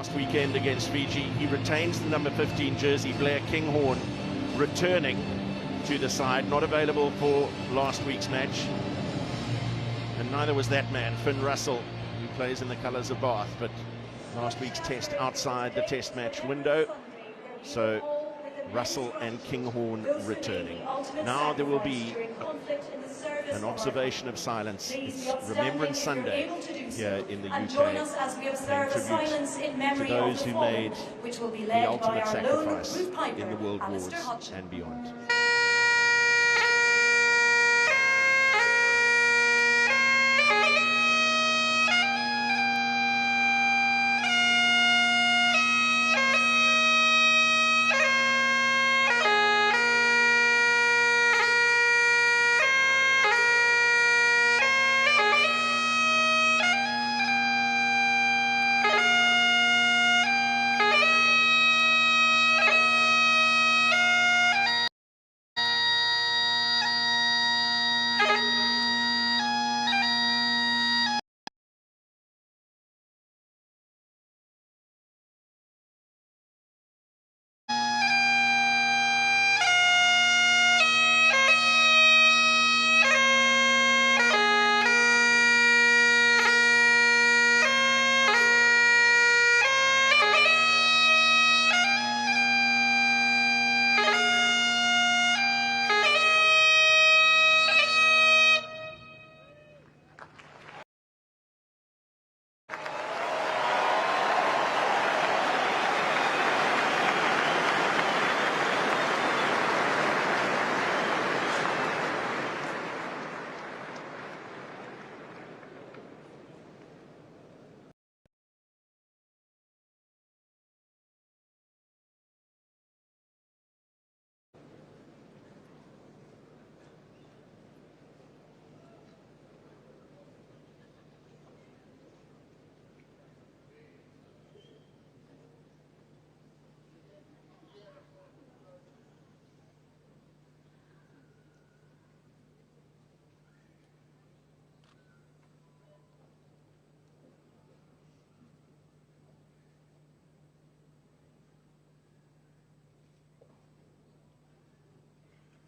last weekend against Fiji. He retains the number 15 jersey. Blair Kinghorn returning to the side, not available for last week's match. And neither was that man, Finn Russell, who plays in the colours of Bath, but last week's test outside the test match window. So Russell and Kinghorn returning. Now there will be an observation of silence. It's Remembrance Sunday here in the UK, paying tribute to those who made the ultimate sacrifice in the World Wars and beyond.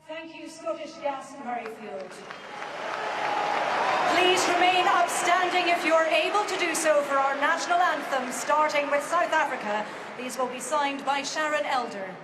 Thank you, Scottish Gas Murrayfield. Please remain upstanding if you're able to do so for our national anthem, starting with South Africa. These will be signed by Sharon Elder.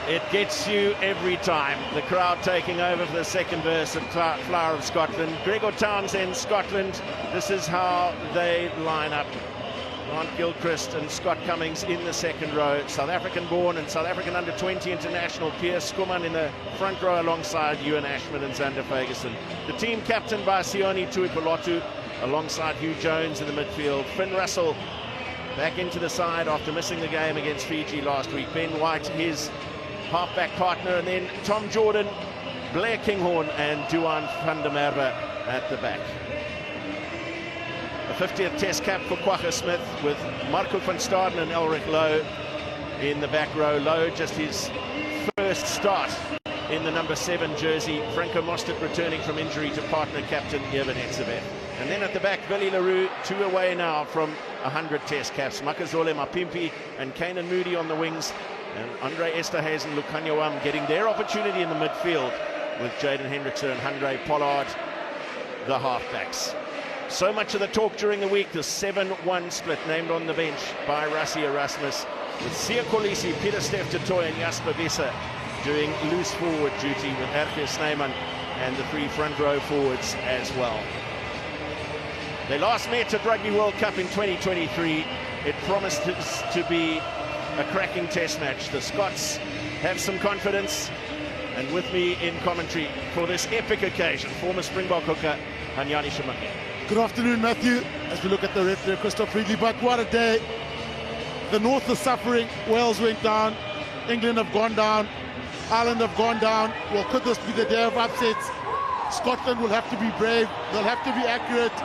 It gets you every time. The crowd taking over for the second verse of Flower of Scotland. Gregor Townsend, Scotland. This is how they line up. Grant Gilchrist and Scott Cummings in the second row. South African born and South African under-20 international Piers Skuman in the front row alongside Ewan Ashman and Xander Ferguson. The team captained by Sione Tuipulotu alongside Hugh Jones in the midfield. Finn Russell back into the side after missing the game against Fiji last week. Ben White, his halfback partner, and then Tom Jordan, Blair Kinghorn and Duan van der Merwe at the back. A 50th Test cap for Kwagga Smith with Marco van Staden and Elric Lowe in the back row. Lowe just his first start in the number 7 jersey. Franco Mostert returning from injury to partner captain Evan Etzebeth. And then at the back, Billy LaRue, 2 away now from 100 Test caps. Makazole Mapimpi and Kainan Moody on the wings. And Andre Esterhuizen and Lukhanyo getting their opportunity in the midfield with Jaden Hendrickson and Handré Pollard, the halfbacks. So much of the talk during the week, the 7-1 split named on the bench by Rassie Erasmus, with Siya Kolisi, Peter Steph Toy and Jasper Visser doing loose forward duty with Erke Snyman and the 3 front row forwards as well. They last met at Rugby World Cup in 2023. It promised to be a cracking test match. The Scots have some confidence, and with me in commentary for this epic occasion, former Springbok hooker Hanyani Shamaki. Good afternoon, Matthew. As we look at the red there, Christoph Friedli, but what a day. The North is suffering. Wales went down. England have gone down. Ireland have gone down. Well, could this be the day of upsets? Scotland will have to be brave. They'll have to be accurate.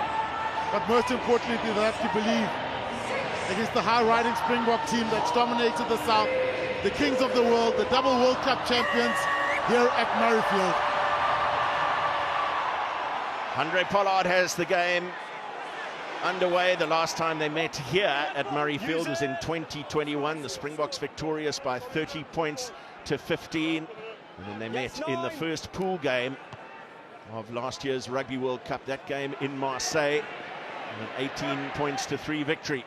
But most importantly, they'll have to believe against the high-riding Springbok team that's dominated the South, the kings of the world, the double World Cup champions here at Murrayfield. Handré Pollard has the game underway. The last time they met here at Murrayfield was in 2021. The Springboks victorious by 30 points to 15. And then they met in the first pool game of last year's Rugby World Cup. That game in Marseille, an 18 points to 3 victory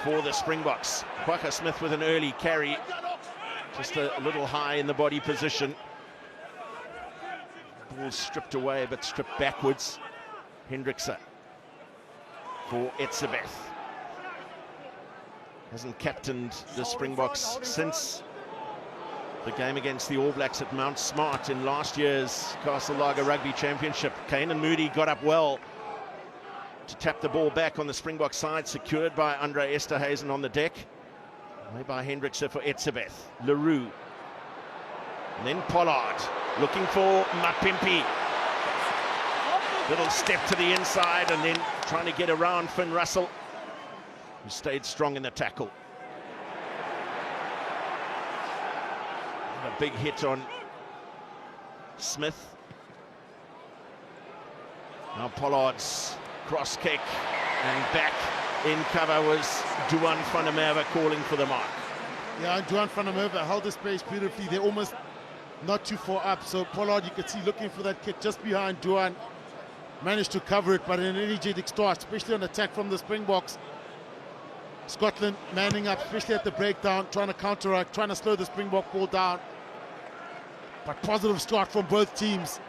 for the Springboks. Kwagga Smith with an early carry, just a little high in the body position. Ball stripped away, but stripped backwards. Hendrickson for Etzebeth. Hasn't captained the Springboks since the game against the All Blacks at Mount Smart in last year's Castle Lager Rugby Championship. Kainan Moody got up well to tap the ball back on the Springbok side, secured by Andre Esterhuizen on the deck. Away by Hendrickson for Etzebeth. LaRue. And then Pollard looking for Mapimpi. Little step to the inside and then trying to get around Finn Russell, who stayed strong in the tackle. And a big hit on Smith. Now Pollard's cross kick, and back in cover was Duan van der Merwe calling for the mark. Yeah, and Duan van der Merwe held the space beautifully. They're almost not too far up, so Pollard, you could see looking for that kick just behind Duan. Managed to cover it, but an energetic start, especially on attack from the Springboks. Scotland manning up, especially at the breakdown, trying to counteract, trying to slow the Springbok ball down. But positive start from both teams.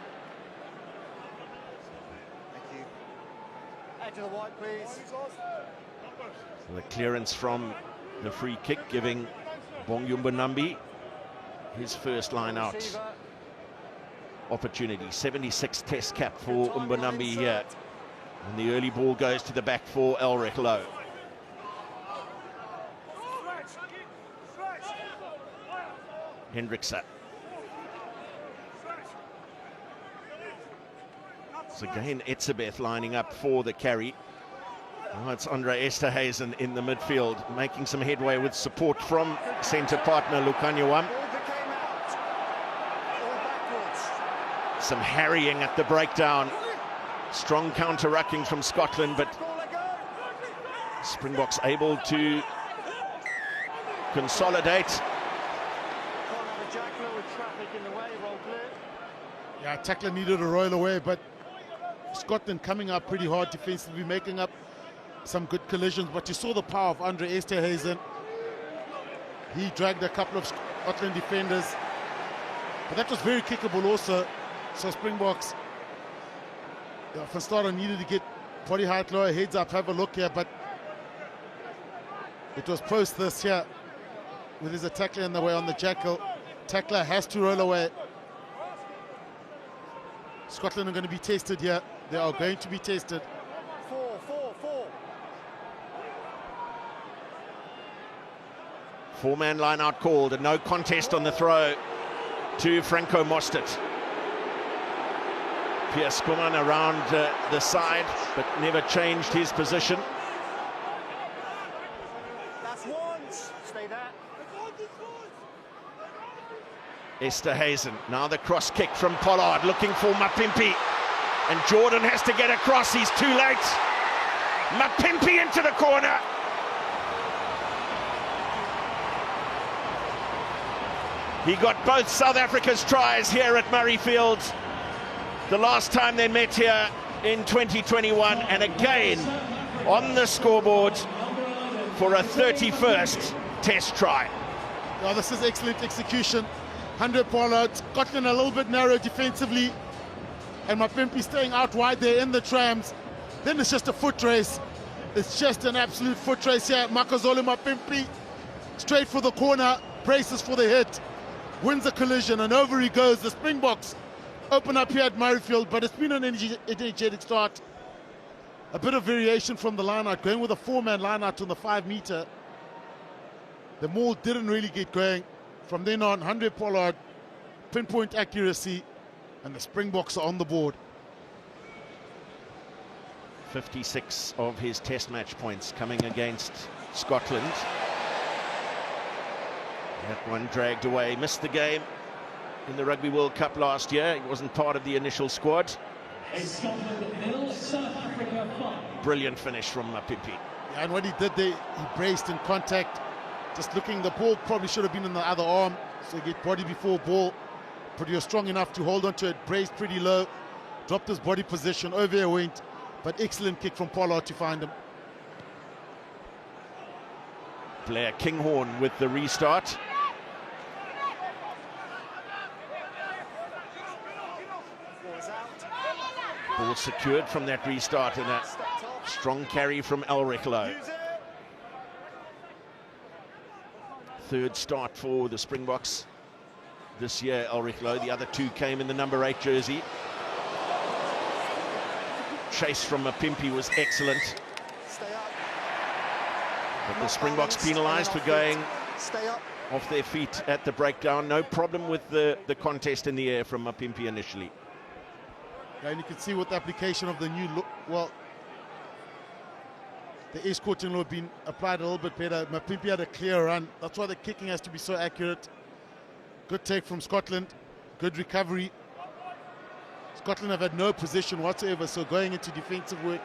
To the white, please. So the clearance from the free kick, giving Bong Yumbanambi his first line out opportunity. 76 Test cap for Umbanambi here. And the early ball goes to the back for Elric Lowe. Hendrickson. So again, Etzebeth lining up for the carry. Oh, it's Andre Esterhuizen in the midfield, making some headway with support from centre partner Lukhanyo. Some harrying at the breakdown. Strong counter-rucking from Scotland, but Springboks able to consolidate. Yeah, tackler needed a royal away, but Scotland coming up pretty hard defensively, making up some good collisions. But you saw the power of Andre Esterhuizen. He dragged a couple of Scotland defenders. But that was very kickable also. So Springboks, Van Staden needed to get body height lower, heads up, have a look here. But it was post this here with his tackler in the way on the jackal. Tackler has to roll away. Scotland are going to be tested here. They are going to be tested. 4. Four-man line out called, and no contest on the throw to Franco Mostert. Pierce Kuman around the side, but never changed his position. That's once. Stay there. Esther Hazen, now the cross kick from Pollard, looking for Mapimpi. And Jordan has to get across, he's too late. Mapimpi into the corner. He got both South Africa's tries here at Murrayfield. The last time they met here in 2021, and again on the scoreboard for a 31st test try. Yeah, this is excellent execution. 100 Pollard, Scotland a little bit narrow defensively, and Mapimpi staying out wide there in the trams. Then it's just a foot race. It's just an absolute foot race here. Makazole Mapimpi straight for the corner, braces for the hit, wins the collision, and over he goes. The Springboks open up here at Murrayfield, but it's been an energetic start. A bit of variation from the line-out, going with a four-man line-out on the 5 meter. The maul didn't really get going. From then on, 100 Pollard, pinpoint accuracy, and the Springboks are on the board. 56 of his test match points coming against Scotland. That one dragged away, missed the game in the Rugby World Cup last year. He wasn't part of the initial squad. Brilliant finish from Mapimpi. Yeah, and what he did there, he braced in contact. Just looking, the ball probably should have been in the other arm, so he get body before ball. But he was strong enough to hold onto it, braced pretty low, dropped his body position, over he went. But excellent kick from Pollard to find him. Blair Kinghorn with the restart. Ball secured from that restart, and a strong carry from Elric Lowe. Third start for the Springboks this year, Elric Lowe. The other two came in the number 8 jersey. Chase from Mapimpi was excellent. But the Springboks penalised for going off their feet at the breakdown. No problem with the contest in the air from Mapimpi initially. Yeah, and you can see with the application of the new look, well, the escorting law had been applied a little bit better. Mapimpi had a clear run. That's why the kicking has to be so accurate. Good take from Scotland. Good recovery. Scotland have had no position whatsoever, so going into defensive work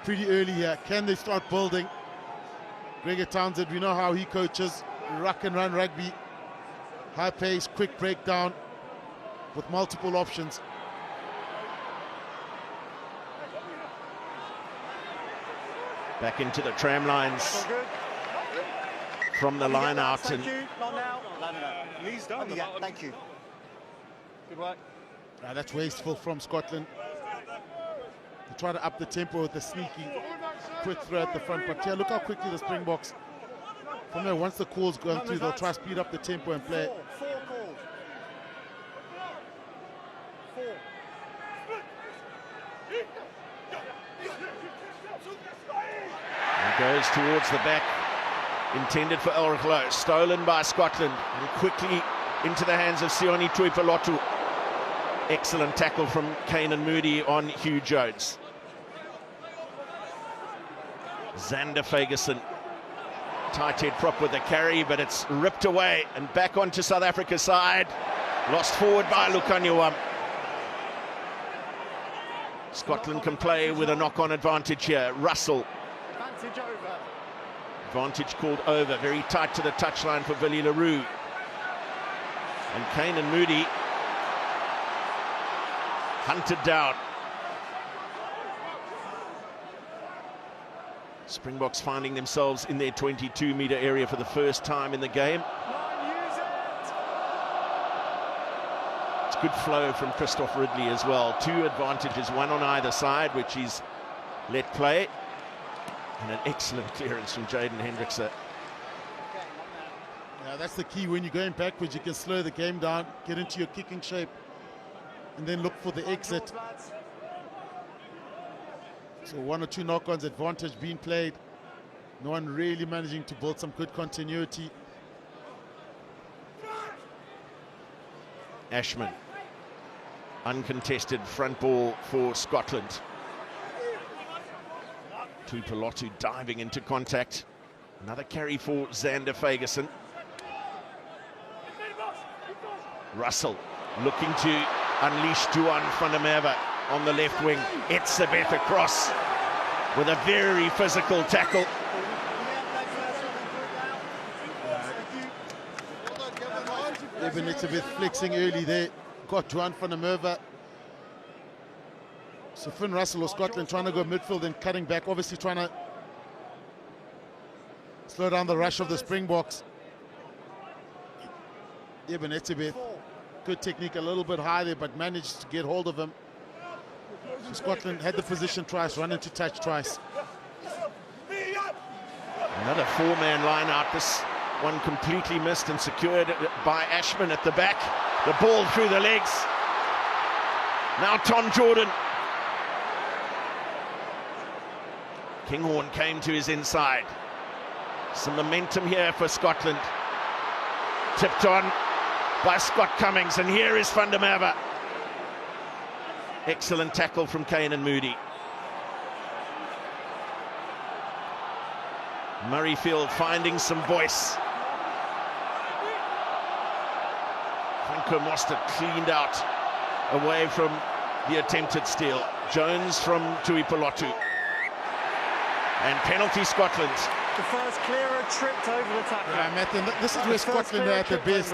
pretty early here. Can they start building? Gregor Townsend, we know how he coaches. Ruck and run rugby. High pace, quick breakdown with multiple options. Back into the tram lines from the line out. Thank you. Not now. No. Knees down. Yeah, thank you. Good work. That's wasteful from Scotland. They try to up the tempo with a sneaky quick throw at the front. But yeah, look how quickly the Springboks, from there, once the call's gone through, they'll try to speed up the tempo and play. Four calls. 4. And goes towards the back, intended for Elric Lowe, stolen by Scotland, and quickly into the hands of Sione Tuipulotu. Excellent tackle from Kanan Moody on Hugh Jones. Xander Fagerson, tight head prop with a carry, but it's ripped away and back onto South Africa's side. Lost forward by Lukanyuwam. Scotland can play with a knock-on advantage here. Russell. Advantage over. Advantage called over. Very tight to the touchline for Billy LaRue. And Kanan Moody hunted down. Springboks finding themselves in their 22-metre area for the first time in the game. It's good flow from Christoph Ridley as well. 2 advantages, one on either side, which he's let play. And an excellent clearance from Jaden Hendrickse. Yeah, that's the key. When you're going backwards, you can slow the game down, get into your kicking shape, and then look for the exit. So 1 or 2 knock-ons, advantage being played. No one really managing to build some good continuity. Ashman, uncontested front ball for Scotland. Tuipulotu diving into contact. Another carry for Xander Fagerson. Russell looking to unleash Duan van der Merwe on the left wing. Etzebeth across with a very physical tackle. Even Etzebeth flexing early there. Got Duan van der Merwe. So Finn Russell of Scotland trying to go midfield and cutting back, obviously trying to slow down the rush of the Springboks. Eben Etzebeth, good technique, a little bit high there, but managed to get hold of him. So Scotland had the position twice, run into touch twice. Another 4-man line out. This one completely missed and secured by Ashman at the back. The ball through the legs. Now Tom Jordan. Kinghorn came to his inside. Some momentum here for Scotland. Tipped on by Scott Cummings, and here is van der Merwe. Excellent tackle from Kane and Moody. Murrayfield finding some voice. Franco Mostert cleaned out away from the attempted steal. Jones from Tuipulotu. And penalty Scotland. The first clearer tripped over the tackler. Yeah, Matthew, this is where Scotland are at their best.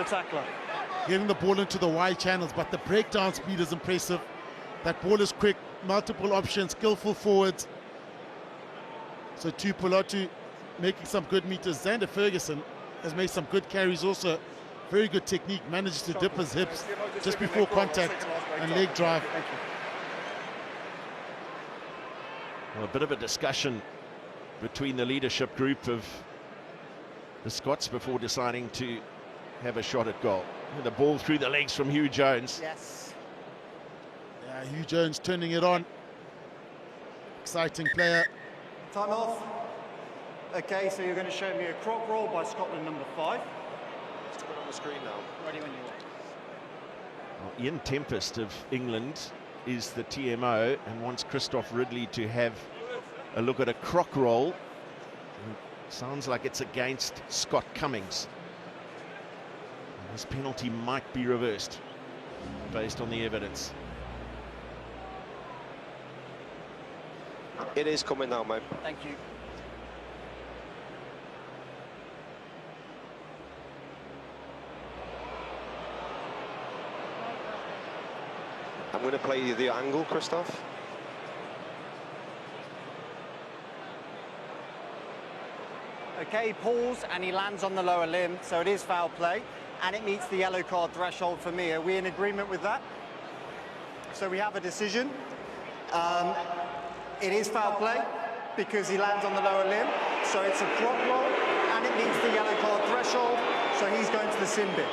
Getting the ball into the wide channels, but the breakdown speed is impressive. That ball is quick, multiple options, skillful forwards. So Tuipulotu making some good meters. Xander Ferguson has made some good carries also. Very good technique, manages to dip his hips just before contact and leg drive. Well, a bit of a discussion between the leadership group of the Scots before deciding to have a shot at goal. The ball through the legs from Hugh Jones. Yes. Yeah, Hugh Jones turning it on. Exciting player. Time off. Okay, so you're going to show me a croc roll by Scotland number 5. Let's put it on the screen now. Ready when you are. Well, Ian Tempest of England is the TMO and wants Christoph Ridley to have a look at a croc roll. Sounds like it's against Scott Cummings. This penalty might be reversed based on the evidence. It is coming now, mate. Thank you. I'm going to play you the angle, Christoph. Okay, pause, and he lands on the lower limb, so it is foul play, and it meets the yellow card threshold for me. Are we in agreement with that? So we have a decision. It is foul play because he lands on the lower limb, so it's a croc roll, and it meets the yellow card threshold, so he's going to the sin bin.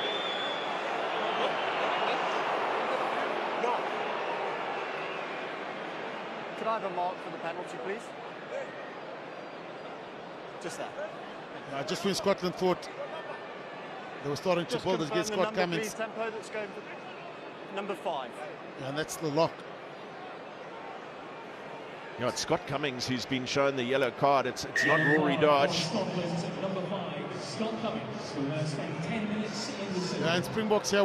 Could I have a mark for the penalty, please? Just that. Just when Scotland thought they were starting to build against Scott Cummings. Tempo that's going for number 5. Yeah, and that's the lock. You know, it's Scott Cummings who's been shown the yellow card. It's not Rory Dodge. Number 5, Scott Cummings, who has spent 10 minutes in the city. Yeah, and Springboks here,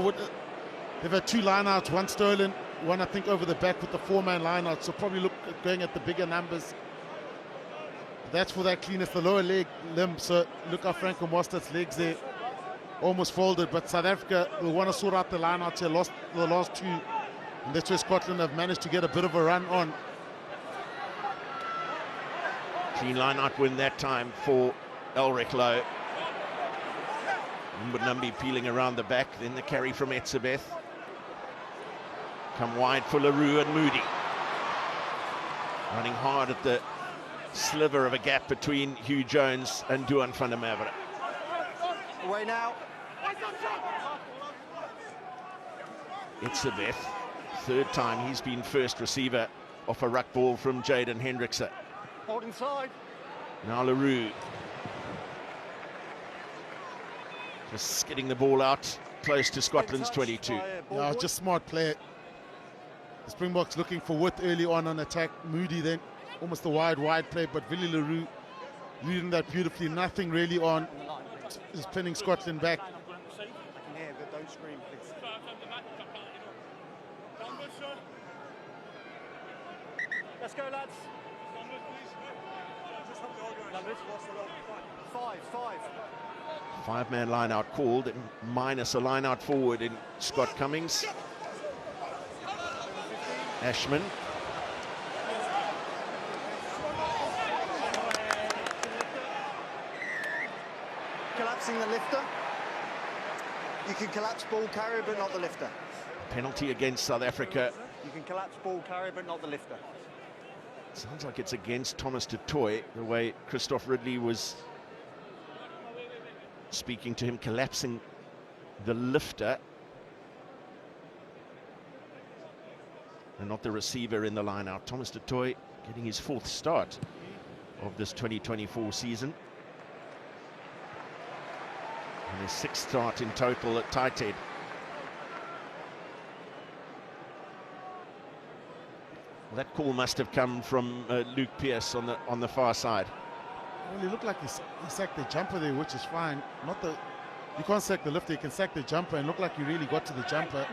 they've had 2 lineouts, one stolen, one I think over the back with the 4-man lineout. So probably look at going at the bigger numbers. That's for that cleanest, the lower leg limb. So look how Franco Mostert's legs there, almost folded. But South Africa will want to sort out the lineouts here, lost the last 2. And that's where Scotland have managed to get a bit of a run on. Clean line-out win that time for Elric Lowe. Mbonambi peeling around the back, then the carry from Etzebeth. Come wide for LaRue and Moody. Running hard at the sliver of a gap between Hugh Jones and Duan van der Merwe. Away now. Etzebeth, third time he's been first receiver off a ruck ball from Jaden Hendrickse. Hold inside. Now LaRue. Just skidding the ball out close to Scotland's 22. Yeah, just smart play. The Springboks looking for width early on attack. Moody then almost a wide play, but Willie LaRue reading that beautifully. Nothing really on. Is pinning Scotland back. I can hear, but don't scream, please. Let's go, lads. Five. Five-man line-out called, and minus a line-out forward in Scott Cummings. Ashman. Collapsing the lifter. You can collapse ball carrier, but not the lifter. Penalty against South Africa. You can collapse ball carrier, but not the lifter. Sounds like it's against Thomas du Toit, the way Christoph Ridley was speaking to him, collapsing the lifter and not the receiver in the line out. Thomas du Toit getting his fourth start of this 2024 season. And his sixth start in total at tight head. Well, that call must have come from Luke Pearce on the far side. Well, he looked like he sacked the jumper there, which is fine. Not the, you can't sack the lifter, you can sack the jumper, and look like he really got to the jumper.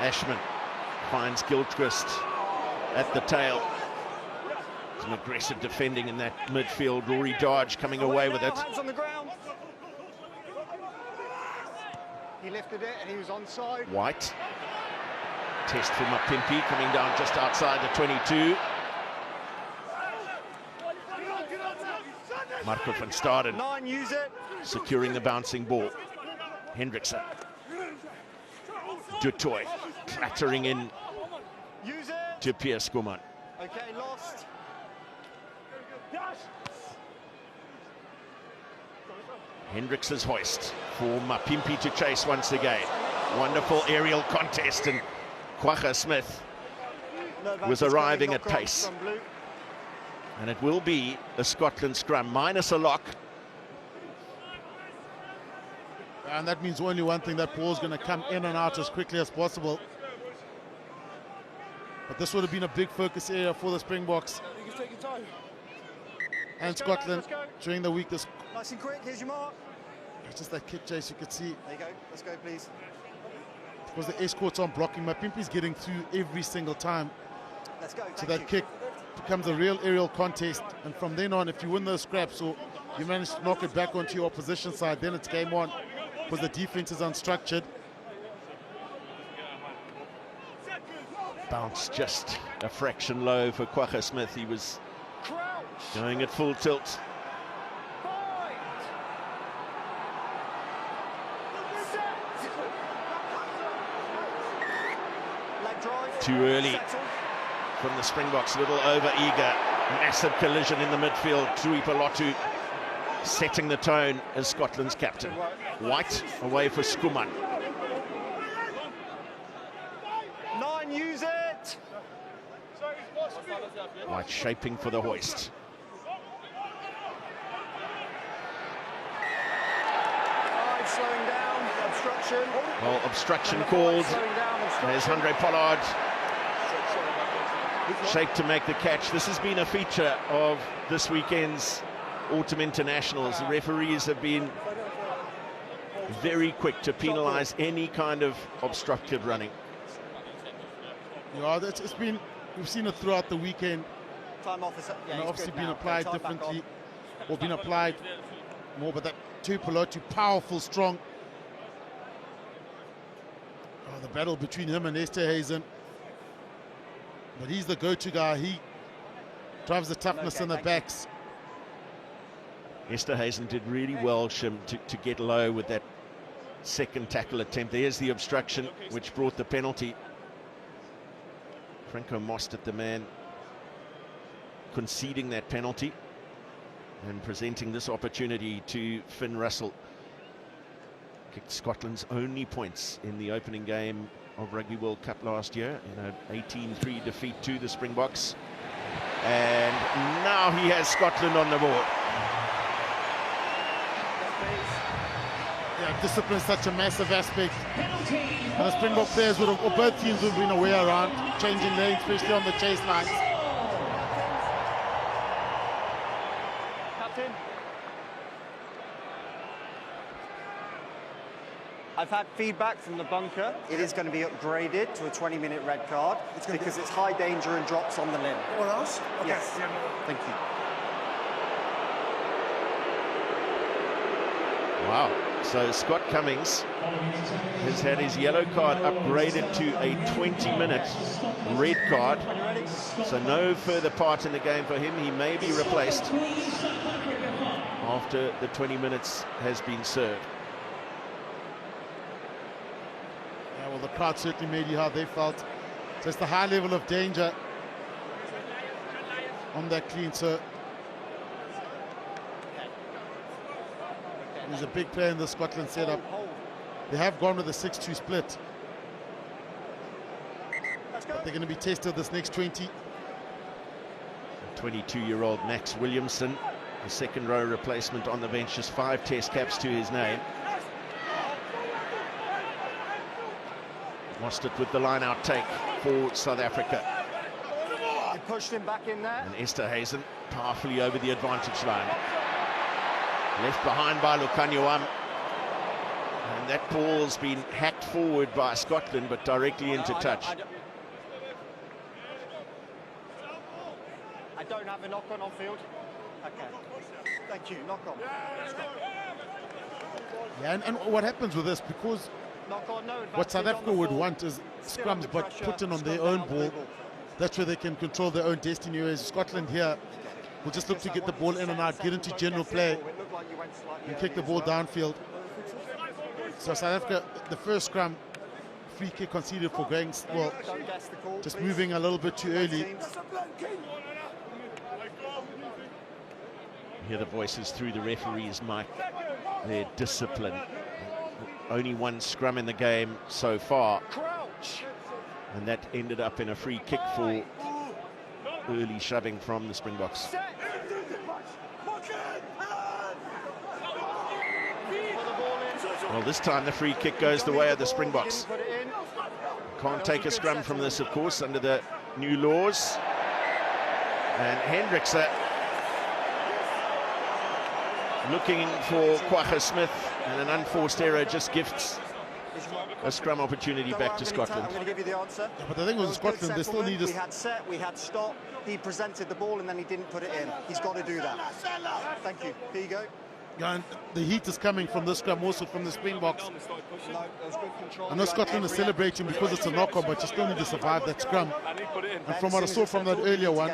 Ashman finds Gilchrist at the tail. Some aggressive defending in that midfield. Rory Dodge coming away with it. Hands on the ground. He lifted it and he was onside. White. Test for Mapimpi coming down just outside the 22. Marco van Staden 9, use it. securing the bouncing ball. Hendrickse. Du Toit clattering in Use it. to Piers Skuman. Okay, lost. Hendrickse's hoist for Mapimpi to chase once again. Wonderful aerial contest, and Kwagga Smith was arriving at pace. And it will be a Scotland scrum, minus a lock. And that means only one thing, that ball's going to come in and out as quickly as possible. But this would have been a big focus area for the Springboks and Scotland during the week. This Nice and quick, here's your mark. it's just that kick chase, you could see. There you go, let's go please. Because the escorts on blocking, Mapimpi's getting through every single time. Let's go, So that kick becomes a real aerial contest. And from then on, if you win those scraps or you manage to knock it back onto your opposition side, then it's game on. Because the defense is unstructured. Bounce just a fraction low for Kwagga Smith. He was going at full tilt. Too early from the Springboks, a little over-eager. Massive collision in the midfield. Tuipolotu setting the tone as Scotland's captain. White away for Skuman. 9, use it. White shaping for the hoist. 5, slowing down, obstruction. Well, obstruction called. Slowing down, obstruction. There's Andre Pollard. Shaped to make the catch. This has been a feature of this weekend's Autumn Internationals. The referees have been very quick to penalise any kind of obstructive running. Yeah, it's been, we've seen it throughout the weekend. Time off is, yeah, And he's obviously good been now. applied Time back differently on. or been applied more, but that Tuipolotu, powerful, strong The battle between him and Esterhuizen. But he's the go-to guy. He drives the toughness in the backs. Esterhuizen did really well, Shim, to get low with that second tackle attempt. There's the obstruction, which brought the penalty. Franco Mostert, the man conceding that penalty and presenting this opportunity to Finn Russell. Kicked Scotland's only points in the opening game of Rugby World Cup last year in an 18-3 defeat to the Springboks. And now he has Scotland on the board. Yeah, discipline is such a massive aspect. And the Springbok players would have, or both teams would have been aware around changing lanes, especially on the chase lines. Captain. I've had feedback from the bunker. It is going to be upgraded to a 20-minute red card. It's because it's high danger and drops on the limb. What else? Okay. Yes. Thank you. Wow. So Scott Cummings has had his yellow card upgraded to a 20-minute red card. So no further part in the game for him. He may be replaced after the 20 minutes has been served. Yeah, well, the crowd certainly made you how they felt. So it's the high level of danger on that clean. So he's a big player in the Scotland setup. They have gone with a 6-2 split. But they're going to be tested this next 20. 22-year-old Max Williamson, the second row replacement on the bench, just 5 test caps to his name. Mostert with the line-out take for South Africa. He pushed him back in there. And Esterhuizen powerfully over the advantage line. Left behind by Lukanyuam. And that ball's been hacked forward by Scotland, but directly into touch. I don't have a knock-on on field. Okay. Thank you. Knock-on. Yeah, and what happens with this, because Knock-on, no what South advantage Africa on the would full. want is Still under scrums, but pressure, put in on their scrum own down, ball. blue ball. That's where they can control their own destiny. Whereas Scotland here will just look to get the ball in and out, get into general play, and kick the ball downfield. So South Africa, the first scrum, free kick conceded for going, well, Don't guess the call, just please. moving a little bit too early. Hear the voices through the referee's mic. Their discipline. Only one scrum in the game so far. Crouch. And that ended up in a free kick for early shoving from the Springboks. Well, this time the free kick goes the way of the Springboks. Can't take a scrum from this, of course, under the new laws. And Hendrickse looking for Kwagga Smith, and an unforced error just gifts a scrum opportunity back to Scotland. I'm going to give you the answer. Yeah, but the thing with Scotland, they still need We had set, we had stop. He presented the ball and then he didn't put it in. He's got to do that. Thank you. Here you go. And the heat is coming from the scrum, also from the Springboks. No, that was good control. I know Scotland is celebrating because it's a knock-on, but you still need to survive that scrum. And from what I saw from that earlier one,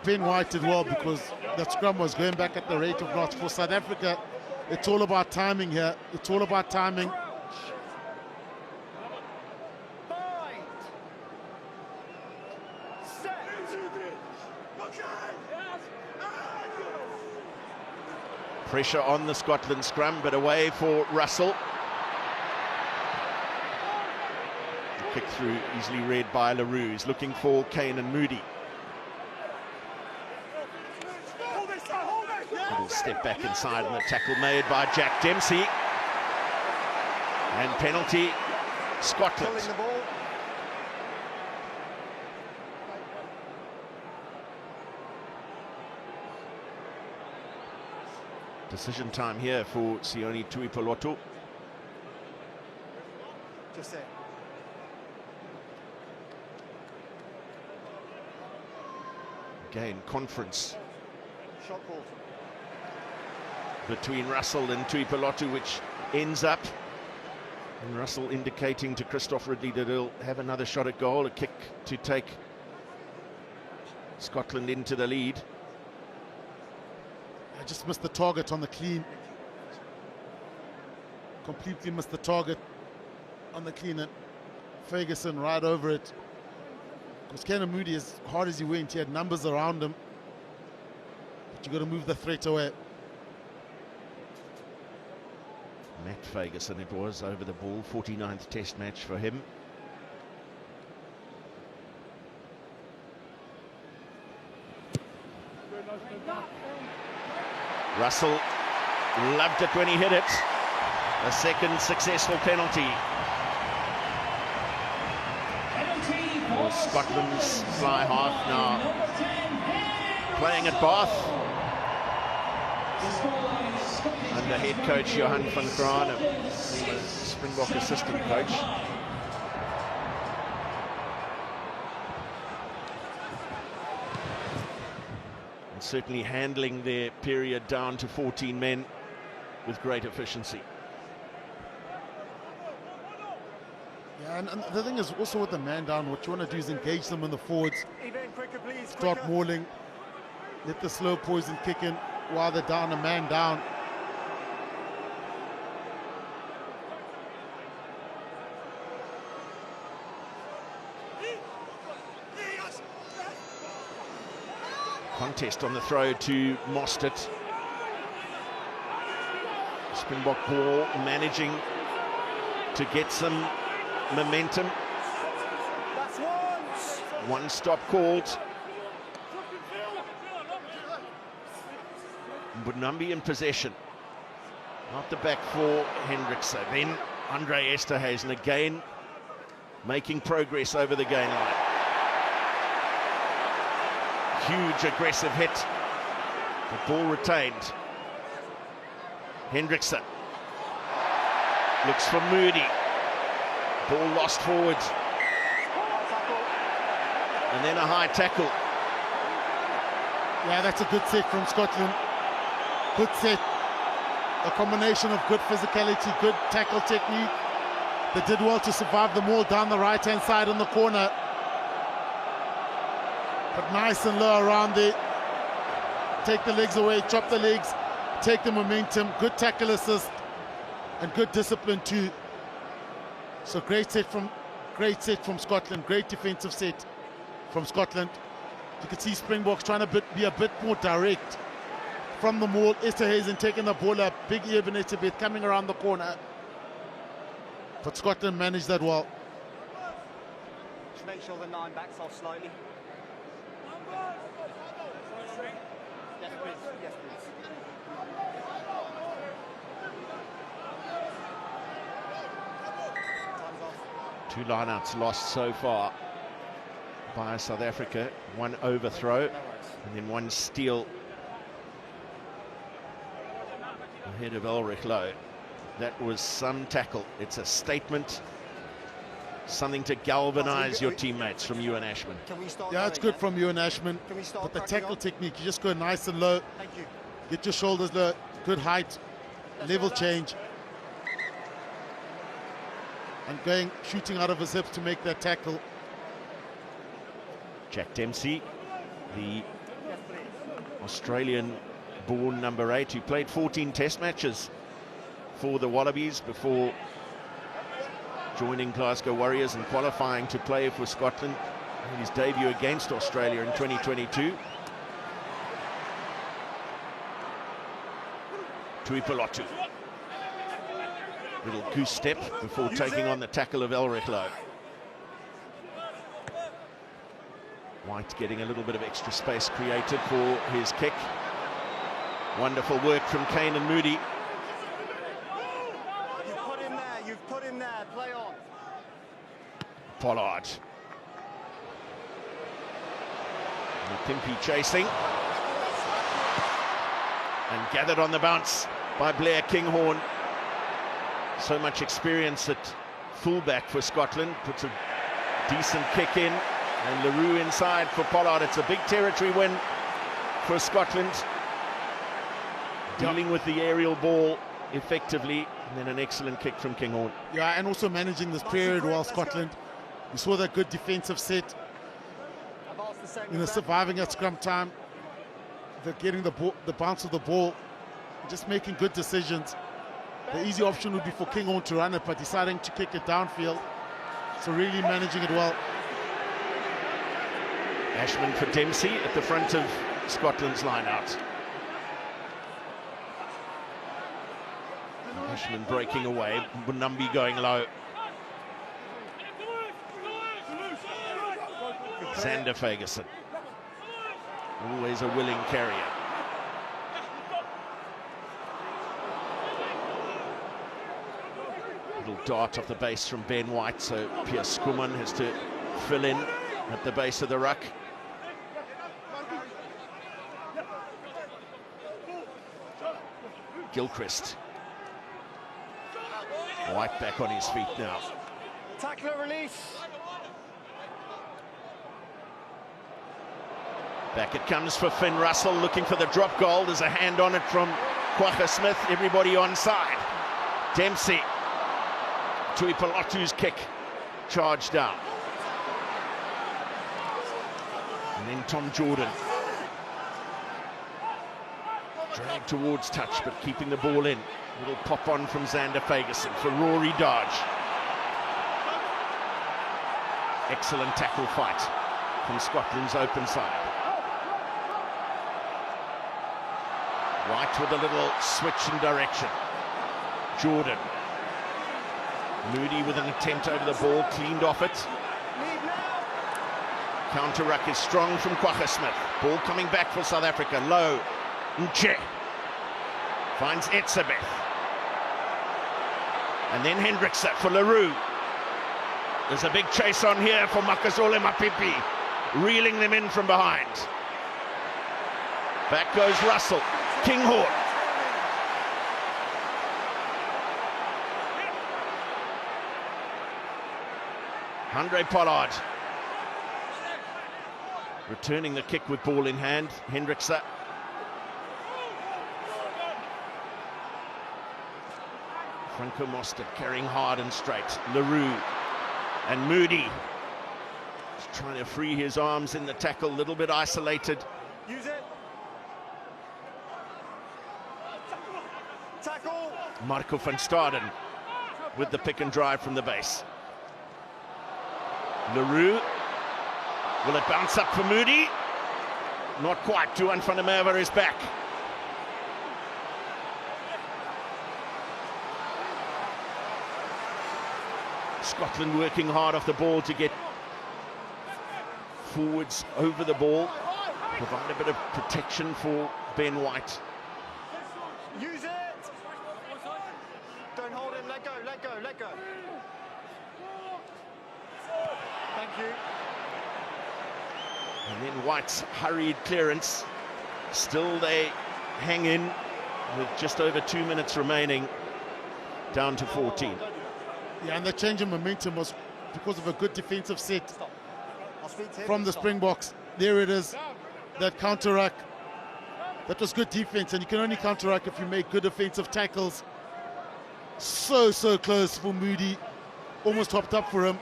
Ben White did well, because that scrum was going back at the rate of knots. For South Africa, it's all about timing here. It's all about timing. Pressure on the Scotland scrum, but away for Russell. Kick through, easily read by LaRue. He's looking for Kane and Moody. Little step back inside, and the tackle made by Jack Dempsey. And penalty, Scotland. Pulling the ball. Decision time here for Sione Tuipulotu. Just it. Again, conference Shot call. between Russell and Tuipulotu, which ends up And Russell indicating to Christoph Ridley that he'll have another shot at goal, a kick to take Scotland into the lead. I just missed the target on the clean. Completely missed the target on the clean, and Ferguson right over it. Because Kenan Moody, as hard as he went, he had numbers around him. But you got to move the threat away. Matt Ferguson it was over the ball, 49th test match for him. Russell loved it when he hit it. A second successful penalty. For Scotland's fly half now playing at Bath under head coach Johan van Graan, a Springbok assistant coach. And certainly handling their period down to 14 men with great efficiency. Yeah, and the thing is also with the man down, what you want to do is engage them in the forwards. Start mauling, let the slow poison kick in while they're down, a man down. Contest on the throw to Mostert. Springbok ball managing to get some momentum. One stop called. Mbunambi in possession. Out the back for Hendrickse. Then Andre Esterhuizen again making progress over the gain line. Huge aggressive hit. The ball retained. Hendrickse looks for Moody. Ball lost forward. And then a high tackle. Yeah, that's a good set from Scotland. Good set. A combination of good physicality, good tackle technique. They did well to survive the maul down the right-hand side in the corner. But nice and low around there. Take the legs away, chop the legs, take the momentum. Good tackle assist and good discipline too. So great set from Scotland. Great defensive set from Scotland. You can see Springboks trying to be a bit more direct from the maul. Esterhuizen taking the ball up. Big Ebenezer bit coming around the corner. But Scotland managed that well. Just make sure the 9 backs off slightly. Yes, please. Yes, please. Time's off. 2 lineouts lost so far by South Africa. 1 overthrow and then 1 steal ahead of Ulrich Lowe. That was some tackle. It's a statement, something to galvanize your teammates from Ewan Ashman. Yeah, it's good from Ewan Ashman. But the tackle technique, you just go nice and low. Thank you. Get your shoulders low, good height, level change. And shooting out of his hips to make that tackle. Jack Dempsey, the Australian-born number 8, who played 14 test matches for the Wallabies before joining Glasgow Warriors and qualifying to play for Scotland in his debut against Australia in 2022. Tuipulotu. Little goose step before taking on the tackle of Ulrich Lowe. White getting a little bit of extra space created for his kick. Wonderful work from Kenan Moody. You've put him there, play on. Pollard. Pimpy chasing. And gathered on the bounce by Blair Kinghorn. So much experience at fullback for Scotland. Puts a decent kick in. And LaRue inside for Pollard. It's a big territory win for Scotland. Dealing with the aerial ball effectively. And then an excellent kick from Kinghorn. Yeah, and also managing this period while Scotland. We saw that good defensive set. Surviving at scrum time. They're getting the bounce of the ball. Just making good decisions. The easy option would be for Kinghorn to run it, but deciding to kick it downfield. So really managing it well. Ashman for Dempsey at the front of Scotland's line-out. Ashman breaking away, Bunambi going low. Xander Fagerson, always a willing carrier. Little dart off the base from Ben White, so Piers Skuman has to fill in at the base of the ruck. Gilchrist. White back on his feet now. Tackler release. Back it comes for Finn Russell, looking for the drop goal. There's a hand on it from Kwagga Smith. Everybody onside. Dempsey. Tuipolotu's kick charged down. And then Tom Jordan. Dragged towards touch, but keeping the ball in. Little pop on from Xander Fagerson for Rory Dodge. Excellent tackle fight from Scotland's open side. White with a little switch in direction. Jordan. Moody with an attempt over the ball, cleaned off it. Counter ruck is strong from Kwagga Smith. Ball coming back for South Africa. Low. Nche finds Etzebeth. And then Hendrickse for Leroux. There's a big chase on here for Makazole Mapipi, reeling them in from behind. Back goes Russell. Kinghorn. Andre Pollard returning the kick with ball in hand. Hendrickse. Franco Mostert carrying hard and straight. Leroux and Moody just trying to free his arms in the tackle, a little bit isolated. Use it. Tackle. Marco van Staden with the pick and drive from the base. Leroux. Will it bounce up for Moody? Not quite. Duan van der Merwe is back. Scotland working hard off the ball to get forwards over the ball, provide a bit of protection for Ben White. Use it. Don't hold him. Let go. Let go. Let go. Thank you. And then White's hurried clearance. Still they hang in with just over 2 minutes remaining, down to 14. Yeah, and the change in momentum was because of a good defensive set from the Springboks. There it is, that counter-ruck. That was good defense, and you can only counter-ruck if you make good defensive tackles. So close for Moody. Almost hopped up for him.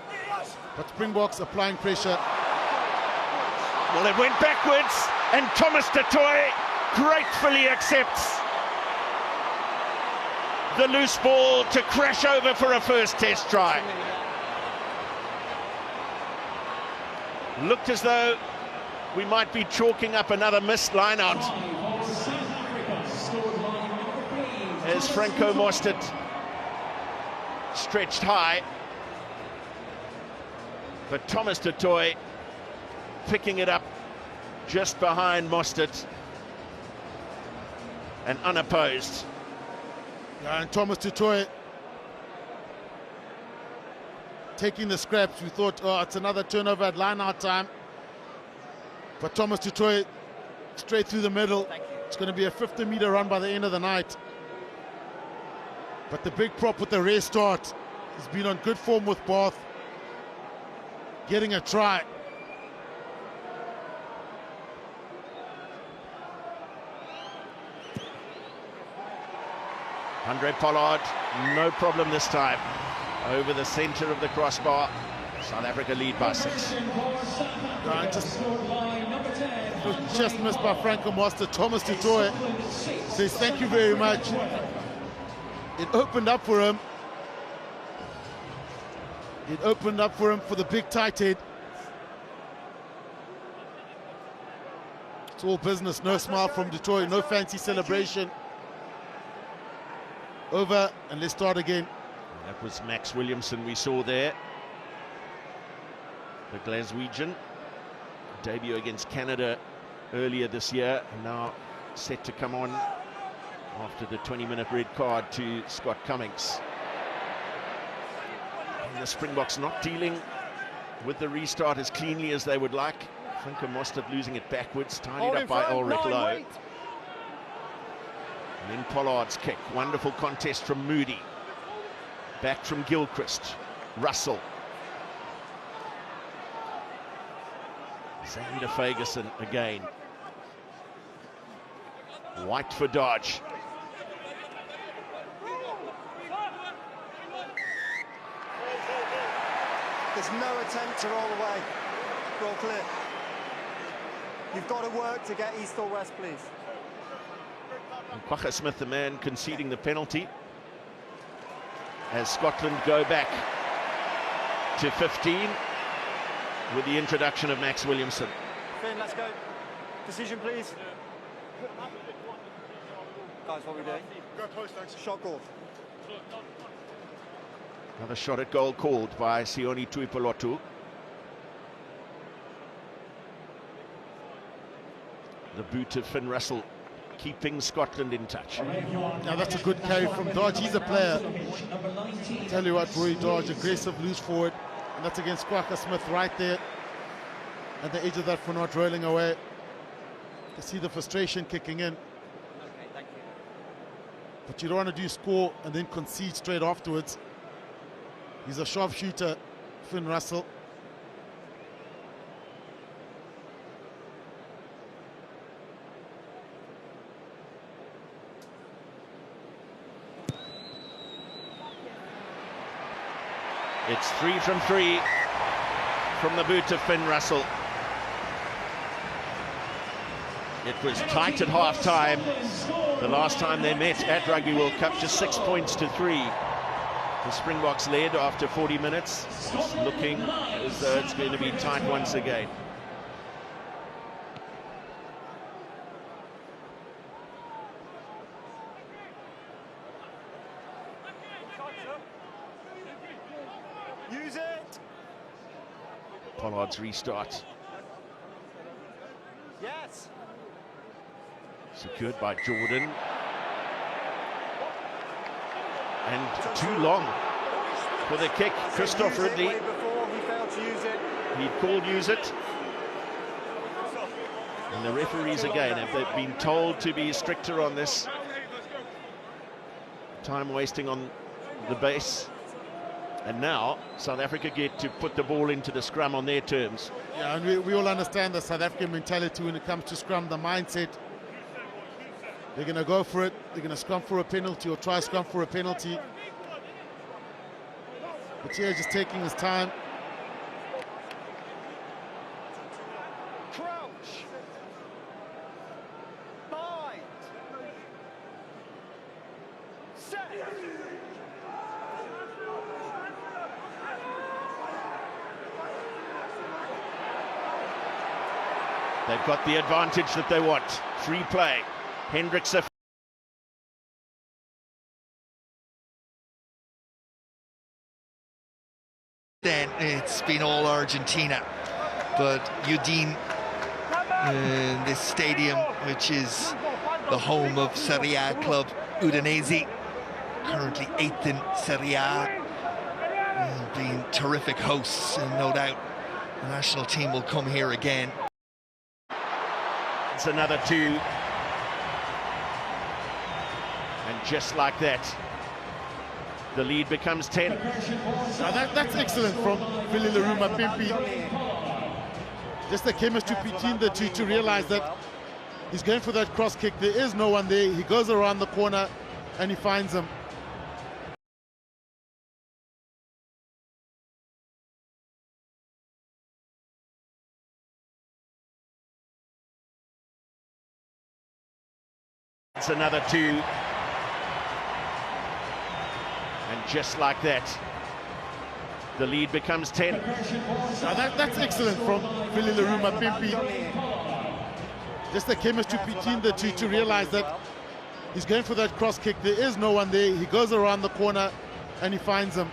But Springboks applying pressure. Well, it went backwards, and Thomas du Toit gratefully accepts the loose ball to crash over for a first test try. Looked as though we might be chalking up another missed line out as Franco Mostert stretched high, but Thomas du Toit picking it up just behind Mostert and unopposed. Yeah, and Thomas du Toit taking the scraps. We thought, oh, it's another turnover at line-out time. But Thomas du Toit straight through the middle. It's going to be a 50-meter run by the end of the night. But the big prop with the restart, he's been on good form with Bath, getting a try. Andre Pollard, no problem this time. Over the centre of the crossbar. South Africa lead by 6. Just missed by Franco Master. Thomas du Toit says thank you very much. It opened up for him. It opened up for him for the big tight head. It's all business, no smile from Detroit, no fancy celebration. Over, and let's start again. That was Max Williamson we saw there. The Glaswegian. Debut against Canada earlier this year, and now set to come on after the 20-minute red card to Scott Cummings. And the Springboks not dealing with the restart as cleanly as they would like. Franco Mostert losing it backwards, tidied up by Ulrich Lowe. And then Pollard's kick, wonderful contest from Moody. Back from Gilchrist, Russell. Xander Fagerson again. White for Dodge. There's no attempt to roll away. Ball clear. You've got to work to get east or west, please. And Kwagga Smith, the man conceding the penalty, as Scotland go back to 15 with the introduction of Max Williamson. Finn, let's go. Decision, please. Guys, what are we doing? Go post, thanks. Shot called. Another shot at goal called by Sione Tuipulotu. The boot of Finn Russell keeping Scotland in touch. Now that's a good carry from Dodge. He's a player. Tell you what, Roy Dodge, aggressive loose forward. And that's against Kwagga Smith right there at the edge of that for not rolling away. You see the frustration kicking in. Okay, thank you. But you don't want to do score and then concede straight afterwards. He's a sharpshooter, Finn Russell. It's 3 from 3 from the boot of Finn Russell. It was tight at half-time. The last time they met at Rugby World Cup, just 6 points to 3. The Springboks led after 40 minutes. It's looking as though it's going to be tight once again. Use it! Pollard's restart. Yes! Secured by Jordan. And too long for the kick. Christoph Ridley. Way before, he failed to use it. He called use it. And the referees again have been told to be stricter on this. Time wasting on the base. And now South Africa get to put the ball into the scrum on their terms. Yeah, and we all understand the South African mentality when it comes to scrum, the mindset. They're going to go for it. They're going to scrum for a penalty or try scrum for a penalty. But here, just taking his time. Crouch! Bind! Set! They've got the advantage that they want. Free play. Hendricks. Then it's been all Argentina, but Udine, this stadium, which is the home of Serie A club Udinese, currently 8th in Serie A, being terrific hosts, and no doubt the national team will come here again. It's another 2. And just like that, the lead becomes 10. Now that's excellent from Billy Laruma Pimpi. Just the chemistry between the two to realize that he's going for that cross kick. There is no one there. He goes around the corner. and he finds him. It's another 2. And just like that, the lead becomes 10. That's excellent from Billy Laruma Pimpi. Just the chemistry between the two to realize that he's going for that cross kick. There is no one there. He goes around the corner and he finds him.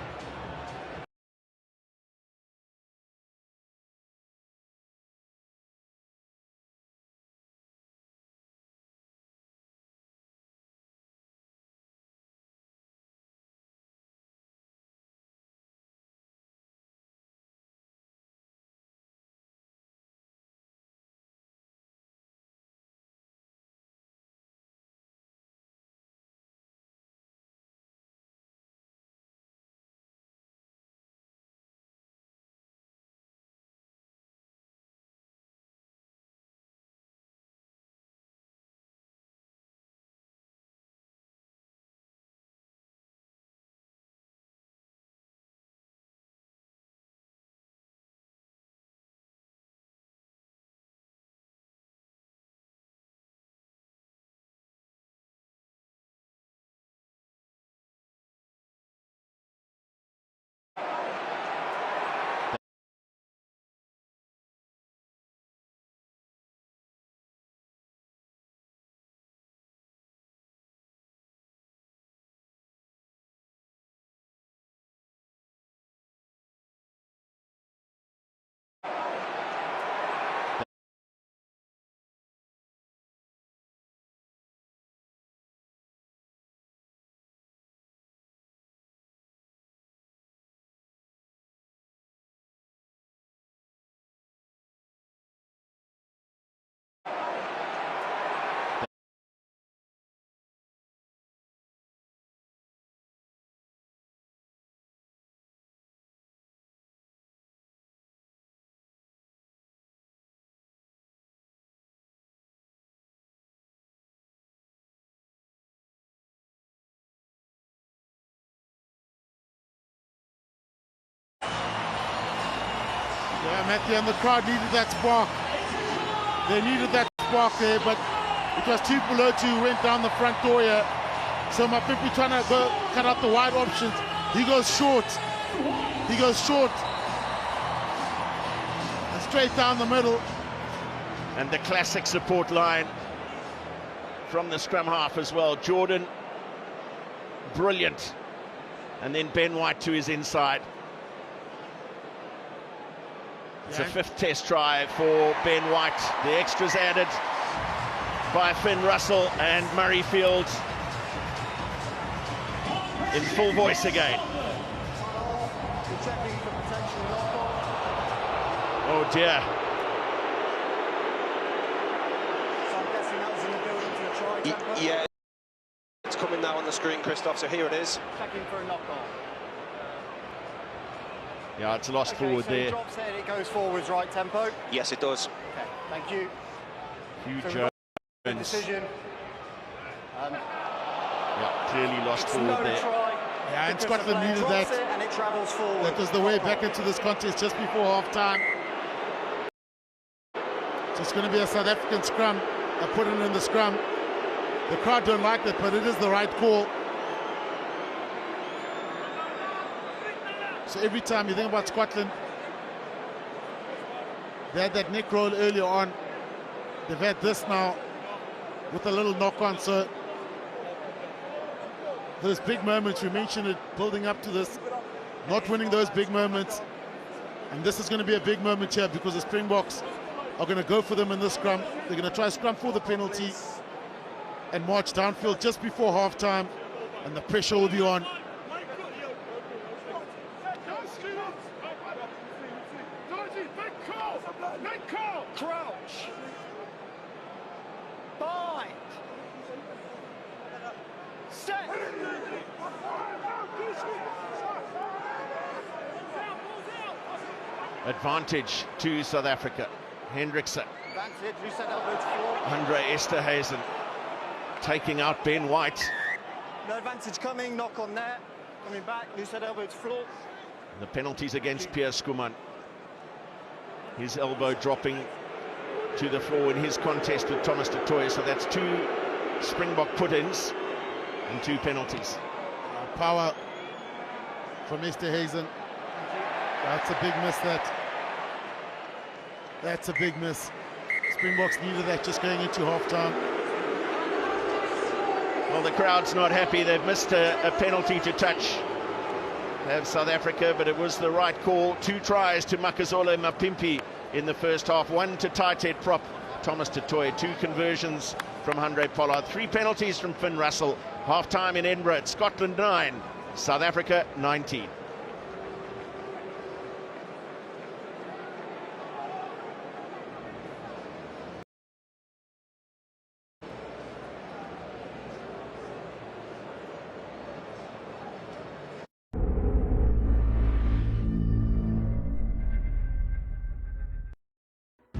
Yeah, Matthew, and the crowd needed that spark. They needed that spark there, but it was 2 below 2, went down the front door here. So Mapimpi trying to go cut out the wide options. He goes short. He goes short. And straight down the middle. And the classic support line from the scrum half as well. Jordan, brilliant. And then Ben White to his inside. It's a 5th test try for Ben White. The extras added by Finn Russell and Murrayfield in full voice again. Oh dear. Yeah, it's coming now on the screen, Christoph, so here it is. Checking for a knock on. Yeah, it's lost forward so there. He drops it, it goes forwards, right tempo. Yes, it does. Okay, thank you. Huge So decision. Yeah, clearly lost forward there. Yeah, and Scotland needed that. And it travels forward. That was the way back into this contest just before half-time. So it's going to be a South African scrum. I put it in the scrum. The crowd don't like it, but it is the right call. So every time you think about Scotland, they had that neck roll earlier on. They've had this now with a little knock-on. So those big moments, we mentioned it, building up to this, not winning those big moments. And this is going to be a big moment here because the Springboks are going to go for them in this scrum. They're going to try scrum for the penalty and march downfield just before halftime, and the pressure will be on. Crouch. Bind. Set. Advantage to South Africa. Hendrickson. Advantage, reset elbow to floor. Andre Esterhuizen taking out Ben White. No advantage coming, knock on there. Coming back, loose head elbow to floor. The penalties against Pierre Skuman. His elbow dropping to the floor in his contest with Thomas du Toit. So that's 2 Springbok put-ins and 2 penalties. Power from Mr. Hazen. That's a big miss. That's a big miss. Springboks needed that just going into half-time. Well, the crowd's not happy. They've missed a penalty to touch. They have South Africa, but it was the right call. 2 tries to Makazole Mapimpi in the first half. 1 to tight head prop Thomas du Toit. 2 conversions from Handré Pollard. 3 penalties from Finn Russell. Half-time in Edinburgh. It's Scotland 9, South Africa 19.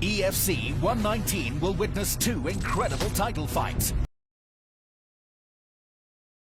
EFC 119 will witness 2 incredible title fights.